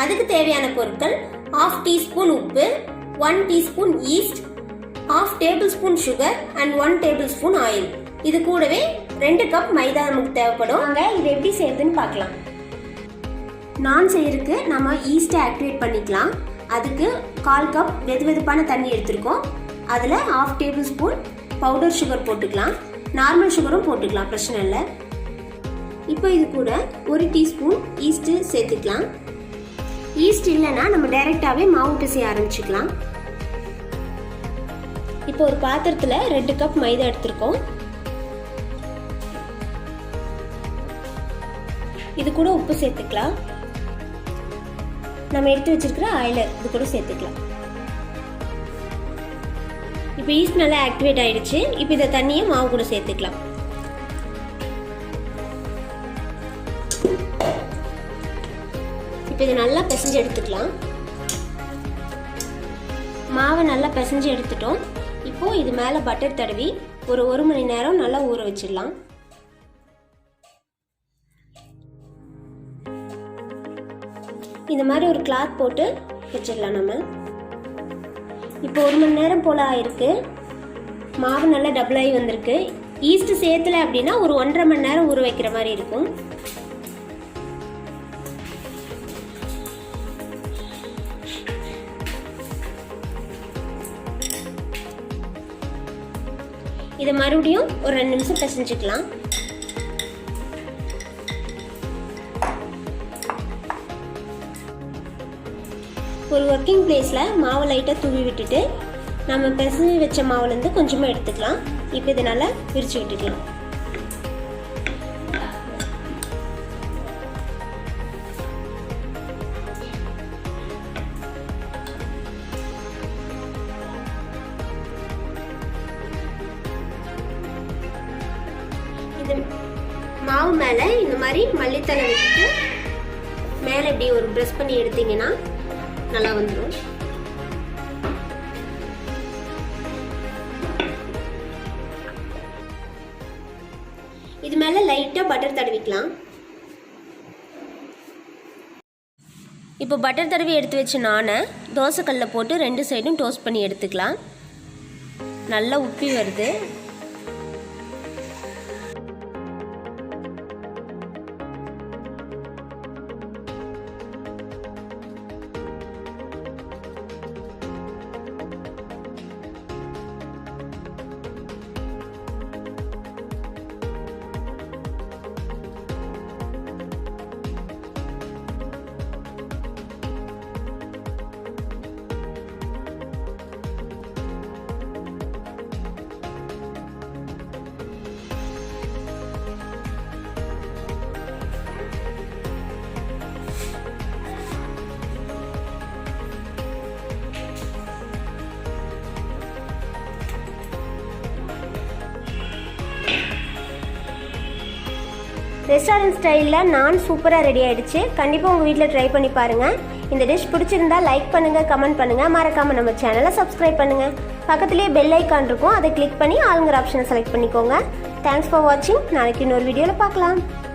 அதுக்கு தேவையான பொருட்கள் 1/2 டீஸ்பூன் உப்பு, 1 teaspoon east, 1/2 tablespoon sugar and 1 tablespoon oil. இது கூடவே 2 கப் மைதா நமக்கு தேவைப்படும். நாங்கள் இது எப்படி செய்யறதுன்னு பார்க்கலாம். நான் செய்யறதுக்கு நம்ம ஈஸ்ட்டை ஆக்டிவேட் பண்ணிக்கலாம். அதுக்கு 1/4 கப் வெதுவெதுப்பான தண்ணி எடுத்துருக்கோம். அதில் 1/2 டேபிள்ஸ்பூன் பவுடர் சுகர் போட்டுக்கலாம். நார்மல் சுகரும் போட்டுக்கலாம், பிரச்சனை இல்லை. இப்போ இது கூட 1 டீஸ்பூன் ஈஸ்ட்டு சேர்த்துக்கலாம். ஈஸ்ட் இல்லைன்னா நம்ம டைரெக்டாகவே மாவு பிசைய ஆரம்பிச்சுக்கலாம். இப்போ ஒரு பாத்திரத்தில் 2 கப் மைதா எடுத்துருக்கோம். இது கூட உப்பு சேர்த்துக்கலாம். நம்ம எடுத்து வச்சிருக்கிற ஆயிலை இது கூட சேர்த்துக்கலாம். இப்போ ஈஸ்ட் நல்லா ஆக்டிவேட் ஆயிடுச்சு. இப்போ இதை தண்ணியை மாவு கூட சேர்த்துக்கலாம். இப்போ இதை நல்லா பிசைஞ்சு எடுத்துக்கலாம். மாவை நல்லா பிசைஞ்சு எடுத்துட்டோம். இப்போ இது மேலே பட்டர் தடவி ஒரு 1 மணி நேரம் நல்லா ஊற வச்சிடலாம். இந்த மாதிரி ஒரு கிளாத் போட்டு வச்சிடலாம் நம்ம. இப்போ 1 மணி நேரம் போல் ஆயிருக்கு. மாவு நல்லா டபுள் ஆகி வந்திருக்கு. ஈஸ்ட் சேர்த்துல அப்படின்னா ஒரு 1.5 மணி நேரம் ஊற வைக்கிற மாதிரி இருக்கும். இதை மறுபடியும் ஒரு 2 நிமிஷம் பிசைஞ்சுக்கலாம். ஒரு ஒர்க்கிங் பிளேஸில் மாவை லைட்டாக தூவி விட்டுட்டு நம்ம பிசைஞ்சு வச்ச மாவுலேருந்து கொஞ்சமாக எடுத்துக்கலாம். இப்போ இதை நல்லா விரிச்சு விட்டுக்கலாம். இது மாவு மேலே இந்த மாதிரி மல்லித்தலை வச்சுட்டு மேலே இப்படி ஒரு ப்ரெஸ் பண்ணி எடுத்தீங்கன்னா நல்லா வந்துடும். இது மேலே லைட்டாக பட்டர் தடவிக்கலாம். இப்போ பட்டர் தடவி எடுத்து வச்சு நானை தோசைக்கல்லில் போட்டு 2 சைடும் டோஸ்ட் பண்ணி எடுத்துக்கலாம். நல்லா உப்பி வருது. ரெஸ்டாரண்ட் ஸ்டைலில் நான் சூப்பராக ரெடி ஆகிடுச்சு. கண்டிப்பாக உங்கள் வீட்டில் ட்ரை பண்ணி பாருங்கள். இந்த டிஷ் பிடிச்சிருந்தா லைக் பண்ணுங்கள், கமெண்ட் பண்ணுங்கள், மறக்காமல் நம்ம சேனலை சப்ஸ்கிரைப் பண்ணுங்கள். பக்கத்துலேயே பெல் ஐக்கான் இருக்கும், அதை கிளிக் பண்ணி ஆளுங்கிற ஆப்ஷனை செலக்ட் பண்ணிக்கோங்க. தேங்க்ஸ் ஃபார் வாட்சிங். நாளைக்கு இன்னொரு வீடியோவில் பார்க்கலாம்.